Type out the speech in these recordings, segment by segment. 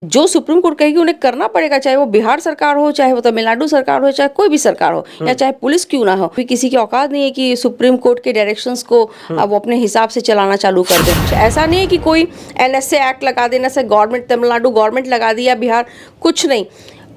जो supreme court कहेगी उन्हें करना पड़ेगा, चाहे वो बिहार सरकार हो, चाहे वो तमिलनाडु सरकार हो, चाहे कोई भी सरकार हो, या चाहे पुलिस क्यों ना हो। फिर किसी की औकात नहीं है कि सुप्रीम कोर्ट के डायरेक्शंस को अब वो अपने हिसाब से चलाना चालू कर दे। ऐसा नहीं है कि कोई एनएसए एक्ट लगा देना से गवर्नमेंट, तमिलनाडु गवर्नमेंट लगा दिया, बिहार कुछ नहीं।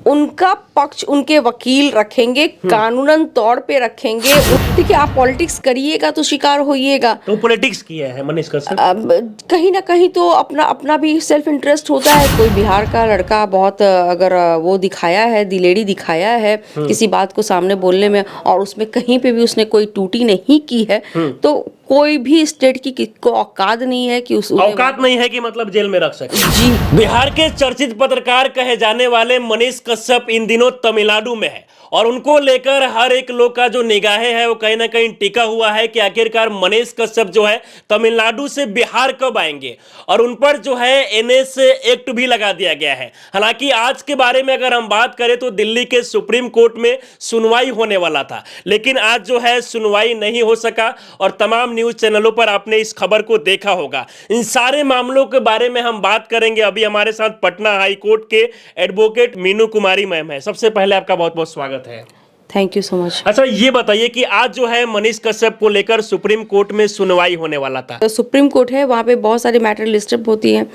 उनका पक्ष उनके वकील रखेंगे, कानूनन तौर पे रखेंगे। देखिए, आप पॉलिटिक्स करिएगा तो शिकार होइएगा। तो पॉलिटिक्स किया है मनीष कश्यप। कहीं ना कहीं तो अपना अपना भी सेल्फ इंटरेस्ट होता है। कोई बिहार का लड़का बहुत अगर वो दिखाया है, दिलेरी दिखाया है किसी बात को सामने बोलने में, और उसमें कहीं पे भी उसने कोई टूटी नहीं की है, तो कोई भी स्टेट की को औकात नहीं है कि उस औकात नहीं है कि मतलब जेल में रख सके। जी। बिहार के चर्चित पत्रकार कहे जाने वाले मनीष कश्यप इन दिनों तमिलनाडु में है, और उनको लेकर हर एक लोग का जो निगाहें है वो कहीं ना कहीं टिका हुआ है कि आखिरकार मनीष कश्यप जो है तमिलनाडु से बिहार कब आएंगे, और उन पर जो है एनएसए एक्ट भी लगा दिया गया है। हालांकि आज के बारे में अगर हम बात करें तो दिल्ली के सुप्रीम कोर्ट में सुनवाई होने वाला था, लेकिन आज जो है सुनवाई नहीं हो सका, और तमाम न्यूज चैनलों पर आपने इस खबर को देखा होगा। इन सारे मामलों के बारे में हम बात करेंगे। अभी हमारे साथ पटना हाई कोर्ट के एडवोकेट मीनू कुमारी मैम है। सबसे पहले आपका बहुत बहुत स्वागत है। Thank you so much. अच्छा, ये बताइए कि आज जो है मनीष कश्यप को लेकर सुप्रीम कोर्ट में सुनवाई होने वाला था। तो सुप्रीम कोर्ट है, वहाँ पे बहुत सारे मैटर लिस्टेड होती हैं,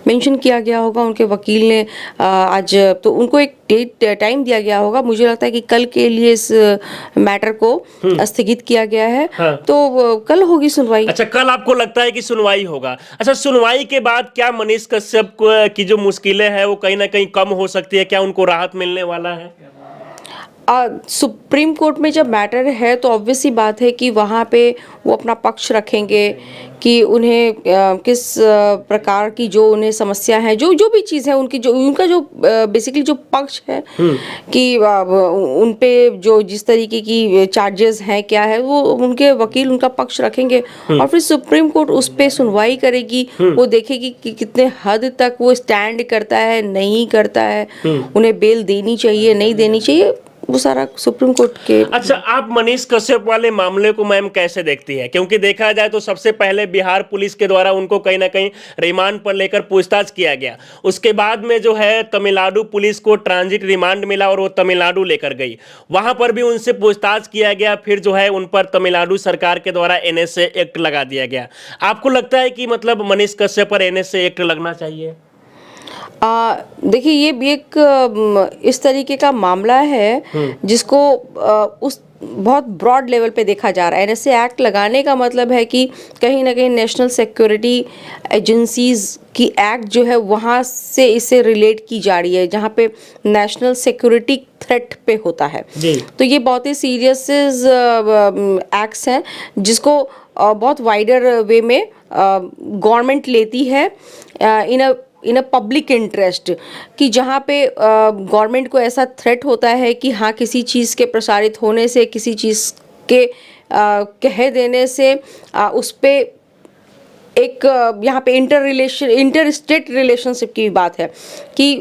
मेंशन किया गया होगा। उनके वकील ने आज तो उनको एक डेट टाइम दिया गया होगा। मुझे लगता है कि कल के लिए इस मैटर को स्थगित किया गया है। हाँ। तो कल होगी सुनवाई। अच्छा, कल आपको लगता है कि सुनवाई होगा। अच्छा, सुनवाई के बाद क्या मनीष कश्यप की जो मुश्किलें हैं वो कहीं ना कहीं कम हो सकती है? क्या उनको राहत मिलने वाला है? सुप्रीम कोर्ट में जब मैटर है तो ऑब्वियस सी बात है कि वहाँ पे वो अपना पक्ष रखेंगे कि उन्हें किस प्रकार की जो उन्हें समस्या है, जो जो भी चीज़ है उनकी, जो उनका जो बेसिकली जो पक्ष है कि उन पे जो जिस तरीके की चार्जेस हैं क्या है, वो उनके वकील उनका पक्ष रखेंगे, और फिर सुप्रीम कोर्ट उस पे सुनवाई करेगी। वो देखेगी कि कितने हद तक वो स्टैंड करता है, नहीं करता है, उन्हें बेल देनी चाहिए, नहीं देनी चाहिए, वो सारा सुप्रीम कोर्ट के। अच्छा, आप मनीष कश्यप वाले मामले को मैम कैसे देखती है? क्योंकि देखा जाए तो सबसे पहले बिहार पुलिस के द्वारा उनको कहीं ना कहीं रिमांड पर लेकर पूछताछ किया गया। उसके बाद में जो है तमिलनाडु पुलिस को ट्रांजिट रिमांड मिला और वो तमिलनाडु लेकर गई, वहां पर भी उनसे पूछताछ किया गया। फिर जो है उन पर तमिलनाडु सरकार के द्वारा एनएसए एक्ट लगा दिया गया। आपको लगता है कि मतलब मनीष कश्यप पर एनएसए एक्ट लगना चाहिए? देखिए, ये भी एक इस तरीके का मामला है जिसको उस बहुत ब्रॉड लेवल पे देखा जा रहा है। एनएसए एक्ट लगाने का मतलब है कि कहीं ना कहीं नेशनल सिक्योरिटी एजेंसीज की एक्ट जो है वहाँ से इसे रिलेट की जा रही है, जहाँ पे नेशनल सिक्योरिटी थ्रेट पे होता है। तो ये बहुत ही सीरियस एक्ट्स हैं जिसको बहुत वाइडर वे में गवर्नमेंट लेती है इन अ पब्लिक इंटरेस्ट, कि जहाँ पे गवर्नमेंट को ऐसा थ्रेट होता है कि हाँ, किसी चीज़ के प्रसारित होने से, किसी चीज़ के कह देने से उस पे एक यहाँ पे इंटर स्टेट रिलेशनशिप की बात है कि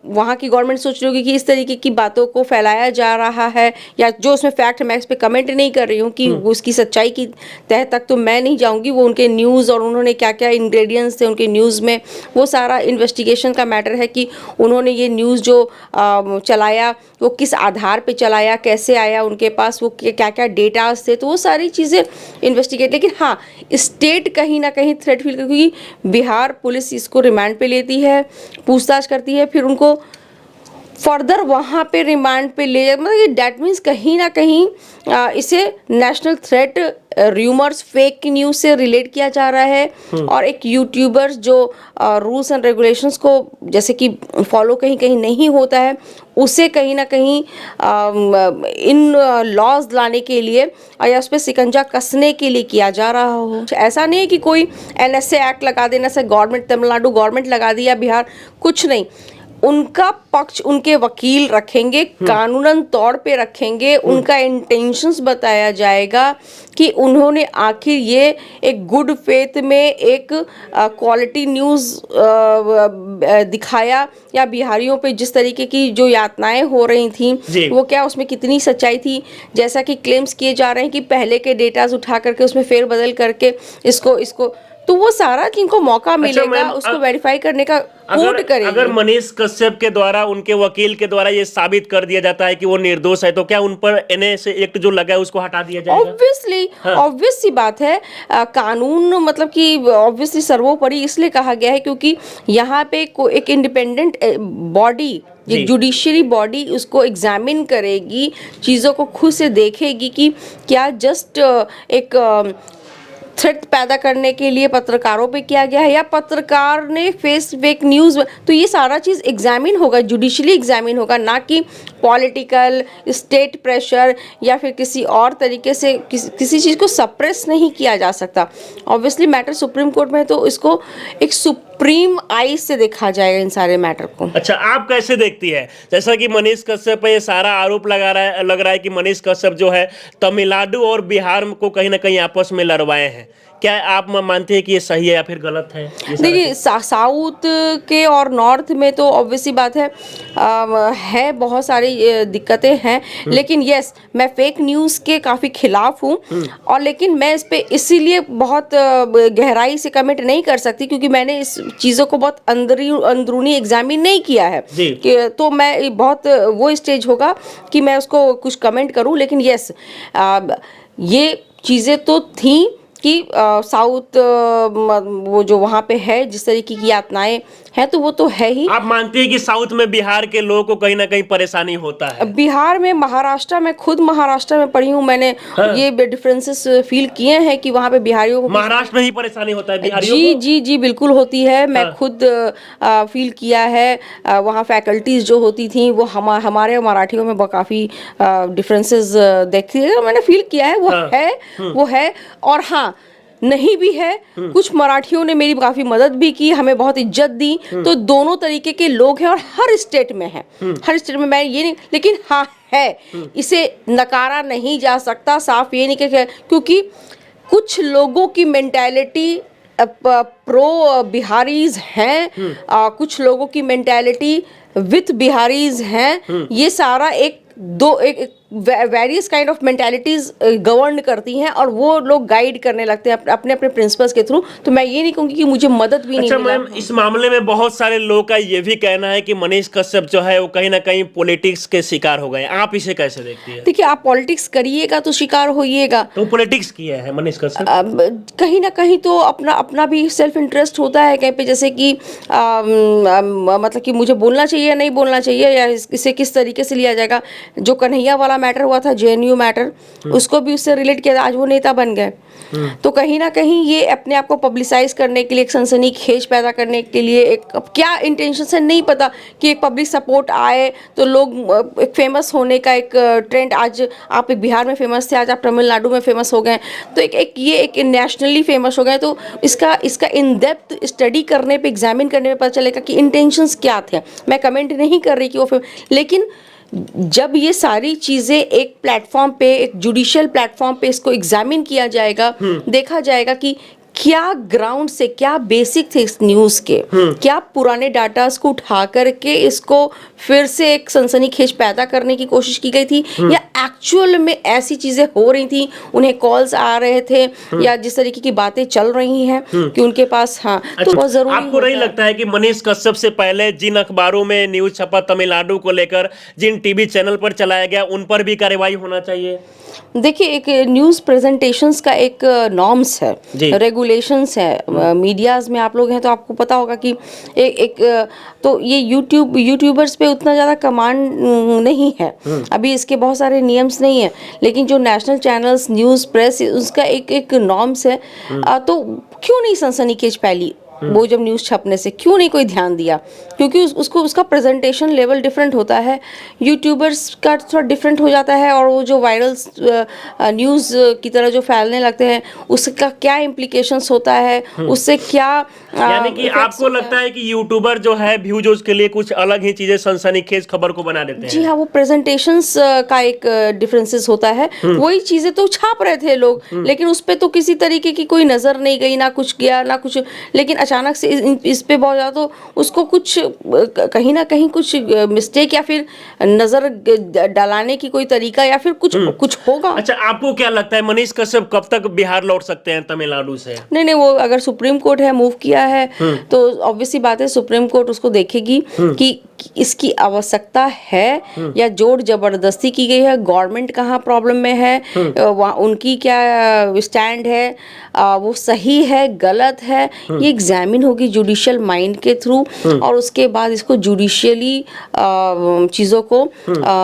वहाँ की गवर्नमेंट सोच रही होगी कि इस तरीके की बातों को फैलाया जा रहा है, या जो उसमें फैक्ट है, मैं इस पे कमेंट नहीं कर रही हूँ कि उसकी सच्चाई की तह तक तो मैं नहीं जाऊँगी। वो उनके न्यूज़ और उन्होंने क्या क्या इंग्रेडिएंट्स थे उनके न्यूज़ में, वो सारा इन्वेस्टिगेशन का मैटर है कि उन्होंने ये न्यूज़ जो चलाया वो किस आधार पर चलाया, कैसे आया उनके पास, वो क्या क्या डेटाज थे, तो वो सारी चीज़ें इन्वेस्टिगेट। लेकिन हाँ, स्टेट कहीं ना कहीं थ्रेट फील, क्योंकि बिहार पुलिस इसको रिमांड पे लेती है, पूछताछ करती है, फिर उनको फर्दर वहाँ पे रिमांड पे ले जाए। मतलब डैट मीन्स कहीं ना कहीं इसे national threat, rumours, fake news से रिलेट किया जा रहा है। और एक यूट्यूबर्स जो रूल्स एंड रेगुलेशंस को जैसे कि फॉलो कहीं कहीं नहीं होता है, उसे कहीं ना कहीं इन लॉज लाने के लिए या उस पर शिकंजा कसने के लिए किया जा रहा हो। ऐसा नहीं है कि कोई एनएसए एक्ट लगा देने से गवर्नमेंट, तमिलनाडु गवर्नमेंट लगा दिया, बिहार कुछ नहीं। उनका पक्ष उनके वकील रखेंगे, कानूनन तौर पे रखेंगे, उनका इंटेंशंस बताया जाएगा कि उन्होंने आखिर ये एक गुड फेथ में एक क्वालिटी न्यूज़ दिखाया, या बिहारियों पे जिस तरीके की जो यातनाएं हो रही थी वो क्या उसमें कितनी सच्चाई थी। जैसा कि क्लेम्स किए जा रहे हैं कि पहले के डेटाज उठा करके उसमें फेरबदल करके इसको तो वो सारा जिनको मौका मिलेगा मैम, उसको वेरीफाई करने का कोर्ट करेगी। अगर मनीष कश्यप के द्वारा, उनके वकील के द्वारा ये साबित कर दिया जाता है कि वो निर्दोष है, तो क्या उन पर एनएसए एक्ट जो लगा है उसको हटा दिया जाएगा? ऑब्वियसली, ऑब्वियस सी बात है। कानून मतलब कि ऑब्वियसली सर्वोपरि इसलिए कहा गया है क्योंकि यहाँ पे एक इंडिपेंडेंट बॉडी, ये जुडिशरी बॉडी उसको एग्जामिन करेगी, चीज़ों को खुद से देखेगी कि क्या जस्ट एक थ्रेट पैदा करने के लिए पत्रकारों पे किया गया है या पत्रकार ने फेक न्यूज़, तो ये सारा चीज़ एग्जामिन होगा, जुडिशली एग्जामिन होगा, ना कि पॉलिटिकल स्टेट प्रेशर या फिर किसी और तरीके से किसी चीज़ को सप्रेस नहीं किया जा सकता। ऑब्वियसली मैटर सुप्रीम कोर्ट में है तो इसको एक सुप्रीम आई से देखा जाएगा इन सारे मैटर को। अच्छा, आप कैसे देखती है, जैसा कि मनीष कश्यप पे ये सारा आरोप लग रहा है कि मनीष कश्यप जो है तमिलनाडु और बिहार को कहीं ना कहीं आपस में लड़वाए हैं, क्या आप मानते हैं कि ये सही है या फिर गलत है? देखिए, साउथ के और नॉर्थ में तो ऑब्वियसली बात है बहुत सारी दिक्कतें हैं, लेकिन यस, मैं फेक न्यूज़ के काफ़ी खिलाफ हूँ, और लेकिन मैं इस पे इसीलिए बहुत गहराई से कमेंट नहीं कर सकती क्योंकि मैंने इस चीज़ों को बहुत अंदरूनी एग्जामिन नहीं किया है कि तो मैं बहुत वो स्टेज होगा कि मैं उसको कुछ कमेंट करूँ। लेकिन यस, ये चीज़ें तो थी कि साउथ वो जो वहाँ पे है जिस तरीके की यातनाएं हैं तो वो तो है ही। आप मानती हैं कि साउथ में बिहार के लोगों को कहीं ना कहीं परेशानी होता है? बिहार में, महाराष्ट्र में, खुद महाराष्ट्र में पढ़ी हूँ मैंने, ये डिफरेंसेस फील किए हैं कि वहाँ पे बिहारियों को, महाराष्ट्र में ही परेशानी होता है बिहारियों जी को? जी जी बिल्कुल होती है। मैं खुद फील किया है। वहाँ फैकल्टीज जो होती थी वो हमारे मराठियों में काफ़ी डिफरेंसेस देखती है, मैंने फील किया है। वो है और हाँ, नहीं भी है। कुछ मराठियों ने मेरी काफ़ी मदद भी की, हमें बहुत इज्जत दी, तो दोनों तरीके के लोग हैं और हर स्टेट में है, हर स्टेट में। मैं ये नहीं, लेकिन हाँ है, इसे नकारा नहीं जा सकता। साफ ये नहीं कि क्योंकि कुछ लोगों की मेंटालिटी प्रो बिहारीज हैं, कुछ लोगों की मेंटालिटी विथ बिहारीज हैं। ये सारा एक various kind of mentalities govern करती हैं और वो लोग गाइड करने लगते हैं अपने अपने प्रिंसिपल्स के थ्रू। तो मैं ये नहीं कहूँगी कि मुझे मदद भी नहीं मिला। मैम, इस मामले में बहुत सारे लोगों का ये भी कहना है कि मनीष कश्यप जो है वो कहीं ना कहीं पॉलिटिक्स के शिकार हो गए। आप इसे कैसे देखती है? देखिए, आप पॉलिटिक्स करिएगा तो शिकार होइएगा। तो पॉलिटिक्स किया है मनीष कश्यप? कहीं ना कहीं तो अपना भी सेल्फ इंटरेस्ट होता है कहीं पे, जैसे कि मतलब कि मुझे बोलना चाहिए या नहीं बोलना चाहिए, या इसे किस तरीके से लिया जाएगा। जो कन्हैया वाला मैटर हुआ था, जेएनयू मैटर, उसको भी उससे रिलेट किया था, आज वो नेता बन गए। तो कहीं ना कहीं ये अपने आप को पब्लिसाइज करने के लिए, एक सनसनीखेज पैदा करने के लिए, एक क्या इंटेंशन से नहीं पता, कि एक पब्लिक सपोर्ट आए तो लोग एक फेमस होने का एक ट्रेंड, आज आप एक बिहार में फेमस थे, आज आप तमिलनाडु में फेमस हो गए, तो एक नेशनली फेमस हो गए। तो इसका इन डेप्थ स्टडी करने पे, एग्जामिन करने में पता चलेगा कि इंटेंशंस क्या थे। मैं कमेंट नहीं कर रही कि वो लेकिन जब ये सारी चीज़ें एक प्लेटफॉर्म पे, एक जुडिशियल प्लेटफॉर्म पे इसको एग्जामिन किया जाएगा, देखा जाएगा कि क्या ग्राउंड से, क्या बेसिक थे इस न्यूज़ के, क्या पुराने डाटास को उठा करके इसको फिर से एक सनसनीखेज पैदा करने की कोशिश की गई थी, या एक्चुअल में ऐसी चीज़ें हो रही थी, उन्हें कॉल्स आ रहे थे, या जिस तरीके की बातें चल रही हैं कि उनके पास। हाँ, तो बहुत ज़रूरी। आपको नहीं लगता है कि मनीष कश्यप से पहले जिन अखबारों में न्यूज़ छपा तमिलनाडु को लेकर, जिन टीवी चैनल पर चलाया गया, उन पर भी कार्रवाई होना चाहिए? देखिए, एक न्यूज़ प्रेजेंटेशंस का एक नॉर्म्स है, रेगुलेशंस है। मीडियाज़ में आप लोग हैं तो आपको पता होगा कि तो ये यूट्यूबर्स पे उतना ज़्यादा कमांड नहीं है, अभी इसके बहुत सारे नियम्स नहीं है, लेकिन जो नेशनल चैनल्स, न्यूज़ प्रेस, उसका एक नॉर्म्स है। तो क्यों नहीं सनसनीखेज फैली वो जब न्यूज़ छपने से, क्यों नहीं कोई ध्यान दिया? क्योंकि उसका प्रेजेंटेशन लेवल डिफरेंट होता है, यूट्यूबर्स का थोड़ा डिफरेंट हो जाता है, और वो जो वायरल न्यूज़ की तरह जो फैलने लगते हैं, उसका क्या इम्प्लीकेशंस होता है, उससे क्या यानी कि आपको लगता है कि यूट्यूबर जो है व्यूज के लिए कुछ अलग ही चीजें सनसनीखेज खबर को बना देते हैं? जी हाँ, वो प्रेजेंटेशंस का एक डिफरेंसेस होता है। वही चीज़ें तो छाप रहे थे लोग, लेकिन उस पर तो किसी तरीके की कोई नज़र नहीं गई, ना कुछ किया, ना कुछ। लेकिन अच्छा, अचानक से इस पे बहुत ज़्यादा, तो उसको कुछ कहीं ना कहीं कुछ मिस्टेक या फिर नज़र डालाने की कोई तरीका या फिर कुछ कुछ होगा। अच्छा, आपको क्या लगता है मनीष कश्यप कब तक बिहार लौट सकते हैं तमिलनाडु से? नहीं, वो अगर सुप्रीम कोर्ट है मूव किया है तो ऑब्वियसली बात है सुप्रीम कोर्ट उसको देखेगी कि इसकी आवश्यकता है या जोर जबरदस्ती की गई है, गवर्नमेंट कहाँ प्रॉब्लम में है, उनकी क्या स्टैंड है, वो सही है गलत है, ये एग्जामिन होगी जुडिशियल माइंड के थ्रू, और उसके बाद इसको जुडिशियली चीज़ों को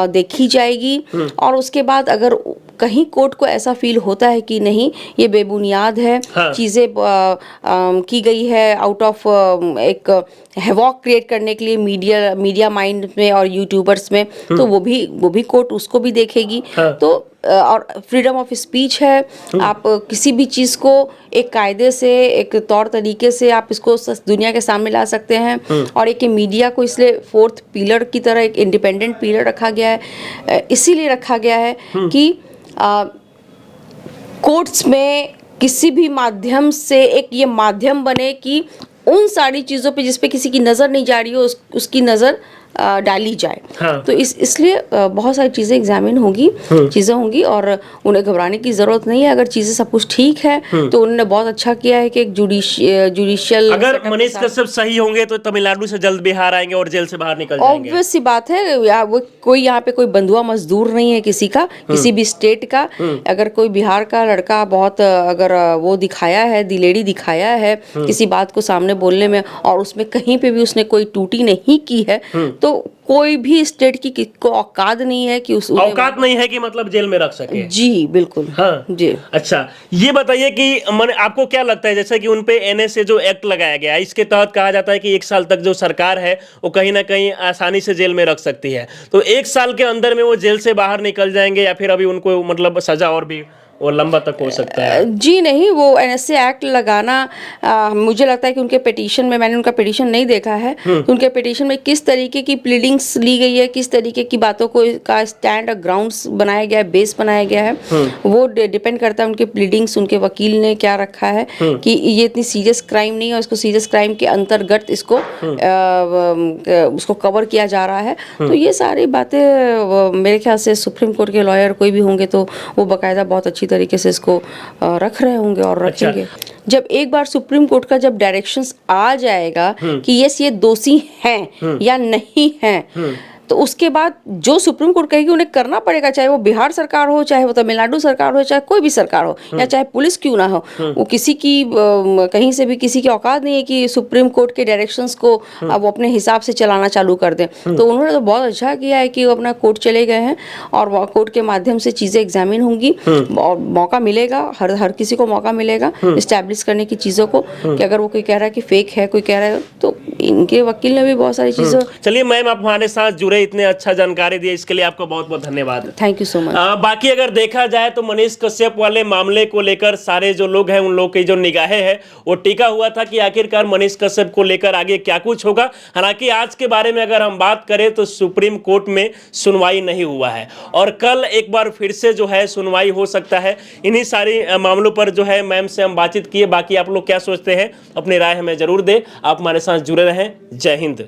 देखी जाएगी, और उसके बाद अगर कहीं कोर्ट को ऐसा फील होता है कि नहीं ये बेबुनियाद है, चीज़ें की गई है आउट ऑफ एक हैवॉक क्रिएट करने के लिए मीडिया माइंड में और यूट्यूबर्स में, तो वो भी कोर्ट उसको भी देखेगी। तो और फ्रीडम ऑफ स्पीच है, आप किसी भी चीज़ को एक कायदे से एक तौर तरीके से आप इसको दुनिया के सामने ला सकते हैं, और एक मीडिया को इसलिए फोर्थ पिलर की तरह एक इंडिपेंडेंट पिलर रखा गया है, इसीलिए रखा गया है कि कोर्ट्स में किसी भी माध्यम से एक ये माध्यम बने कि उन सारी चीज़ों पे जिस पे किसी की नज़र नहीं जा रही हो उसकी नज़र डाली जाए। तो इसलिए बहुत सारी चीज़ें एग्जामिन होंगी, चीज़ें होंगी, और उन्हें घबराने की ज़रूरत नहीं है। अगर चीज़ें सब कुछ ठीक है तो उन्होंने बहुत अच्छा किया है कि एक जुडिशियल, अगर मनीष कश्यप सही होंगे तो तमिलनाडु से जल्द बिहार आएंगे और जेल से बाहर निकल जाएंगे। ऑब्वियस सी बात है, वो कोई यहाँ पे कोई बंधुआ मजदूर नहीं है किसी का, किसी भी स्टेट का। अगर कोई बिहार का लड़का बहुत अगर वो दिखाया है, दिलेरी दिखाया है किसी बात को सामने बोलने में, और उसमें कहीं पे भी उसने कोई टूटी नहीं की है, तो कोई भी स्टेट की को औकात नहीं है कि औकात नहीं है कि मतलब जेल में रख सके। जी बिल्कुल। हाँ जी। अच्छा, ये बताइए कि आपको क्या लगता है, जैसे कि उनपे एनएसए जो एक्ट लगाया गया है, इसके तहत कहा जाता है कि 1 साल तक जो सरकार है वो कहीं ना कहीं आसानी से जेल में रख सकती है, तो 1 साल के अंदर में वो जेल से बाहर निकल जाएंगे या फिर अभी उनको मतलब सजा और भी वो लंबा तक हो सकता है? जी नहीं, वो एनएसए एक्ट लगाना मुझे लगता है कि उनके पिटीशन में, मैंने उनका पिटीशन नहीं देखा है, तो उनके पिटीशन में किस तरीके की प्लीडिंग्स ली गई है, किस तरीके की बातों को का स्टैंड और ग्राउंड्स बनाया गया है, बेस बनाया गया है, वो डिपेंड करता है उनके प्लीडिंग्स, उनके वकील ने क्या रखा है कि ये इतनी सीरियस क्राइम नहीं है, उसको सीरियस क्राइम के अंतर्गत इसको उसको कवर किया जा रहा है। तो ये सारी बातें मेरे ख्याल से सुप्रीम कोर्ट के लॉयर कोई भी होंगे तो वो बाकायदा बहुत अच्छी तरीके से इसको रख रहे होंगे और रखेंगे। जब एक बार सुप्रीम कोर्ट का जब डायरेक्शंस आ जाएगा कि यस ये दोषी हैं या नहीं हैं, तो उसके बाद जो सुप्रीम कोर्ट कहेगी उन्हें करना पड़ेगा, चाहे वो बिहार सरकार हो, चाहे वो तमिलनाडु सरकार हो, चाहे कोई भी सरकार हो, या चाहे पुलिस क्यों ना हो, वो किसी की कहीं से भी किसी की औकात नहीं है कि सुप्रीम कोर्ट के डायरेक्शंस को वो अपने हिसाब से चलाना चालू कर दें। तो उन्होंने तो बहुत अच्छा किया है कि वो अपना कोर्ट चले गए हैं, और कोर्ट के माध्यम से चीज़ें एग्जामिन होंगी, और मौका मिलेगा, हर किसी को मौका मिलेगा इस्टेब्लिश करने की चीज़ों को, कि अगर वो कोई कह रहा है कि फेक है, कोई कह रहा है, तो इनके वकील ने भी बहुत सारी चीज़ें। चलिए मैम, आप हमारे साथ जुड़े, इतने अच्छा जानकारी दिए, इसके लिए आपका बहुत बहुत धन्यवाद। Thank you so much. बाकी अगर देखा जाए तो मनीष कश्यप वाले मामले को लेकर सारे जो लोग हैं उन लोग की जो निगाहें हैं वो टिका हुआ था कि आखिरकार मनीष कश्यप को लेकर आगे क्या कुछ होगा। हालांकि आज के बारे में अगर हम बात करें तो सुप्रीम कोर्ट में सुनवाई नहीं हुआ है, और कल एक बार फिर से जो है सुनवाई हो सकता है। इन्हीं सारी मामलों पर जो है मैम से हम बातचीत किए। बाकी आप लोग क्या सोचते हैं अपनी राय हमें जरूर दें। आप हमारे साथ जुड़े रहें। जय हिंद।